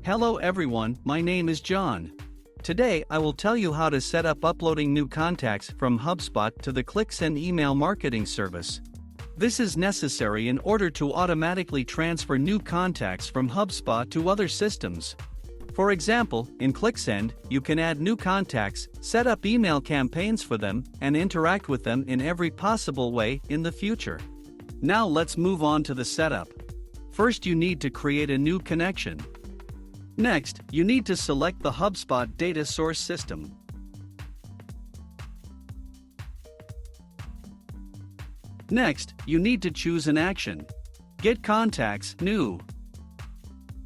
Hello everyone, my name is John. Today I will tell you how to set up uploading new contacts from HubSpot to the ClickSend email marketing service. This is necessary in order to automatically transfer new contacts from HubSpot to other systems. For example, in ClickSend, you can add new contacts, set up email campaigns for them, and interact with them in every possible way in the future. Now let's move on to the setup. First, you need to create a new connection. Next, you need to select the HubSpot data source system. Next, you need to choose an action. Get contacts, new.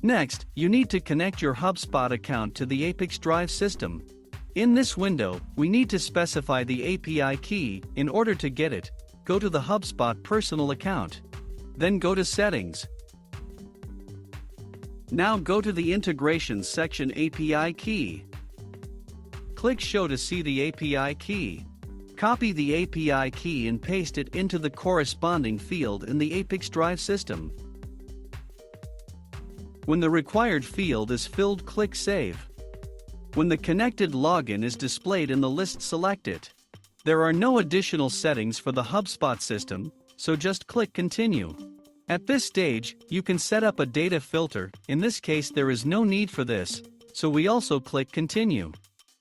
Next, you need to connect your HubSpot account to the ApiX-Drive system. In this window, we need to specify the API key. In order to get it, go to the HubSpot personal account. Then go to Settings. Now go to the Integrations section API key. Click Show to see the API key. Copy the API key and paste it into the corresponding field in the ApiX-Drive system. When the required field is filled, click Save. When the connected login is displayed in the list, select it. There are no additional settings for the HubSpot system, so just click Continue. At this stage, you can set up a data filter. In this case, there is no need for this, so we also click Continue.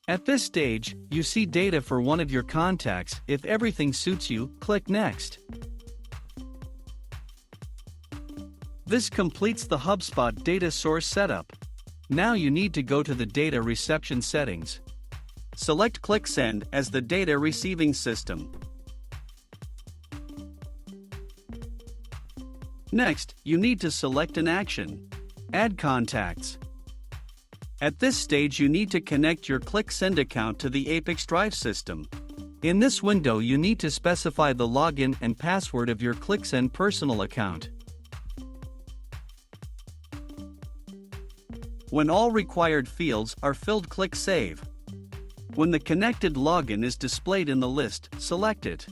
At this stage, you see data for one of your contacts. If everything suits you, click Next. This completes the HubSpot data source setup. Now you need to go to the data reception settings. Select ClickSend as the data receiving system. Next, you need to select an action. Add contacts. At this stage, you need to connect your ClickSend account to the ApiX-Drive system. In this window, you need to specify the login and password of your ClickSend personal account. When all required fields are filled, click Save. When the connected login is displayed in the list, select it.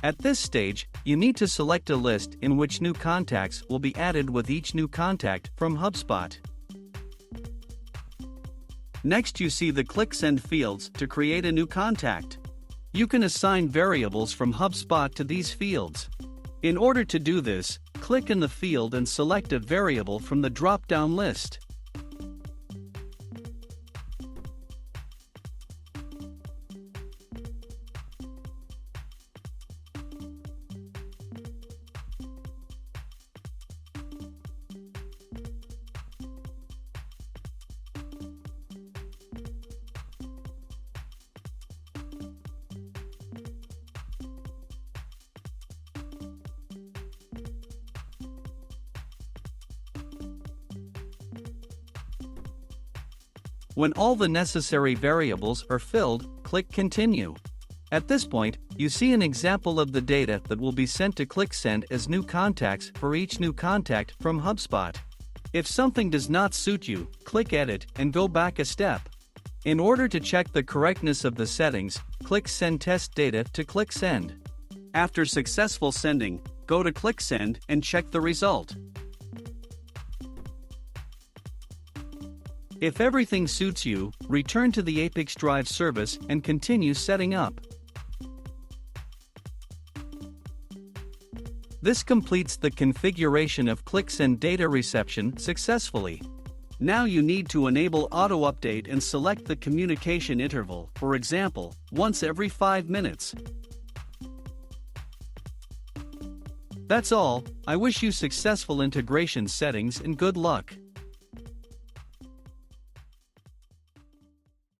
At this stage, you need to select a list in which new contacts will be added with each new contact from HubSpot. Next, you see the ClickSend fields to create a new contact. You can assign variables from HubSpot to these fields. In order to do this, click in the field and select a variable from the drop-down list. When all the necessary variables are filled, click Continue. At this point, you see an example of the data that will be sent to ClickSend as new contacts for each new contact from HubSpot. If something does not suit you, click Edit and go back a step. In order to check the correctness of the settings, click Send Test Data to ClickSend. After successful sending, go to ClickSend and check the result. If everything suits you, return to the ApiX-Drive service and continue setting up. This completes the configuration of ClickSend data reception successfully. Now you need to enable auto update and select the communication interval, for example, once every 5 minutes. That's all. I wish you successful integration settings and good luck.